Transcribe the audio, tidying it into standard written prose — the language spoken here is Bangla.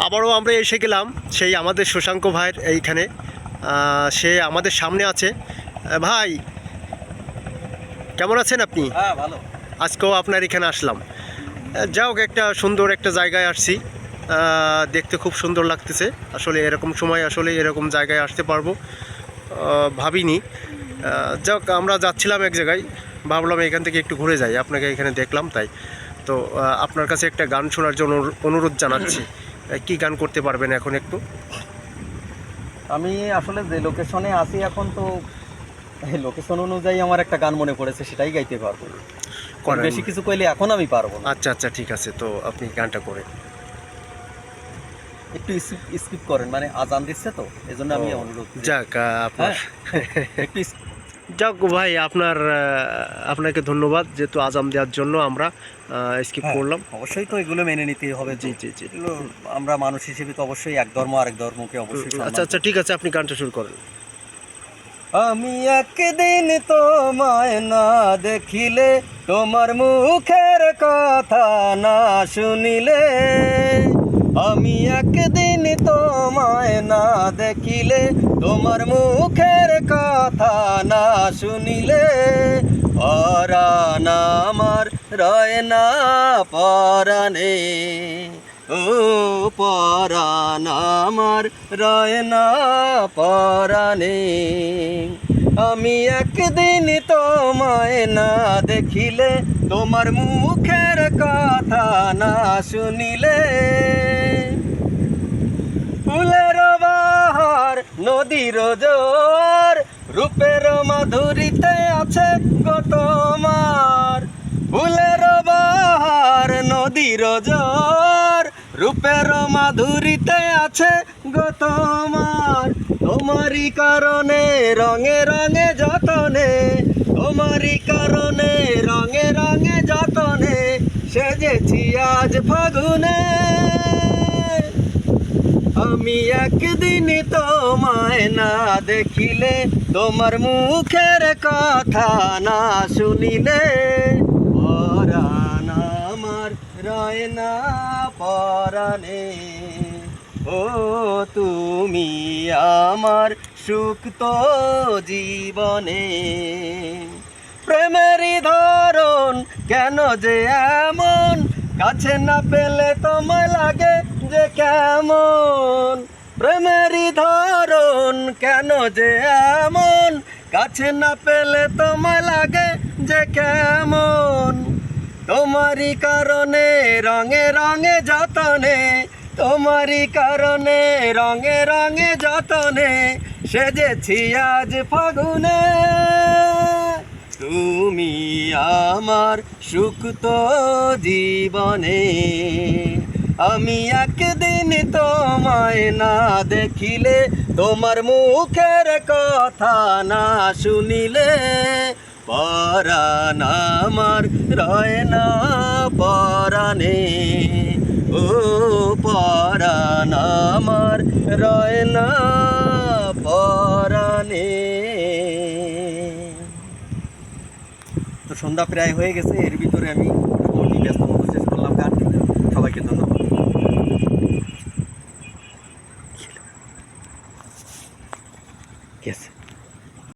আবারও আমরা এসে গেলাম সেই আমাদের শশাঙ্ক ভাইয়ের এইখানে। সে আমাদের সামনে আছে। ভাই কেমন আছেন আপনি? হ্যাঁ, ভালো। আজকেও আপনার এখানে আসলাম। যাও, একটা সুন্দর একটা জায়গায় আসছি। দেখতে খুব সুন্দর লাগতেছে। আসলে এরকম সময় আসলে এরকম জায়গায় আসতে পারবো ভাবিনি। যাক, আমরা যাচ্ছিলাম এক জায়গায়, ভাবলাম এখান থেকে একটু ঘুরে যাই, আপনাকে এখানে দেখলাম তাই। তো আপনার কাছে একটা গান শোনার জন্য অনুরোধ জানাচ্ছি। কি গান করতে পারবেন এখন একটু? আমি আসলে যে লোকেশনে আছি এখন, তো এই লোকেশন অনুযায়ী আমার একটা গান মনে পড়েছে, সেটাই গাইতে পারবো। করেন। বেশি কিছু কইলে এখন আমি পারবো না। আচ্ছা আচ্ছা, ঠিক আছে, তো আপনি গানটা করে একটু স্কিপ করেন, মানে আজান দিচ্ছে তো, এজন্য আমি অনুরোধ করি। যাক আপনার একটু যাক ভাই, আপনাকে ধন্যবাদ, যেহেতু আজাম দেওয়ার জন্য আমরা স্কিপ করলাম। অবশ্যই তো এগুলো মেনে নিতেই হবে। জি জি জি। এগুলো আমরা মানুষ হিসেবে তো অবশ্যই এক ধর্ম আরেক ধর্মকে অবশ্যই সম্মান আচ্ছা আচ্ছা, ঠিক আছে, আপনি গানটা শুরু করেন। আমি একদিন তোমায় না দেখিলে, তোমার মুখের কথা না শুনিলে, আমি একদিন তোমায় না দেখিলে, তোমার মুখের কথা না শুনিলে, পরাণ আমার রয় না পরাণে, ও পরাণ আমার রয় না পরাণে। আমি একদিন তোমায় না দেখিলে, তোমার মুখের কথা না শুনিলে, ফুলের বাহার নদীর জোয়ার, রূপের মাধুরীতে আছে গো তোমার। ফুলের বাহার নদীর জোয়ার, রূপের মাধুরীতে আছে গো তোমার। তোমারই কারণে রঙে রঙে যতনে, তোমারই কারণে রঙে রঙে যতনে, সেজেছি আজ ফাগুনে। আমি একদিন তোমায় না দেখিলে, তোমার মুখের কথা না শুনিলে, পরাণ আমার রয় না পরাণে, ও তুমি আমার সুখ তো জীবনে। প্রেমেরই ধরন কেন যে এমন, কাছে না পেলে তোমায় লাগে যে কেমন। প্রেমেরই ধরন কেন যে এমন, কাছে না পেলে তোমায় লাগে যে কেমন। তোমারই কারণে রঙে রঙে যতনে, তোমারই কারণে রঙে রঙে যতনে, সেজেছি আজ ফাগুনে। তুমি আমার সুখ তো জীবনে। আমি একদিন তোমায় না দেখিলে, তোমার মুখের কথা না শুনিলে, পরাণ আমার রয় না পরাণে, ও পরাণ আমার রয় না পরাণে। তো সন্ধ্যা প্রায় হয়ে গেছে, এর ভিতরে আমি ব্যস্ত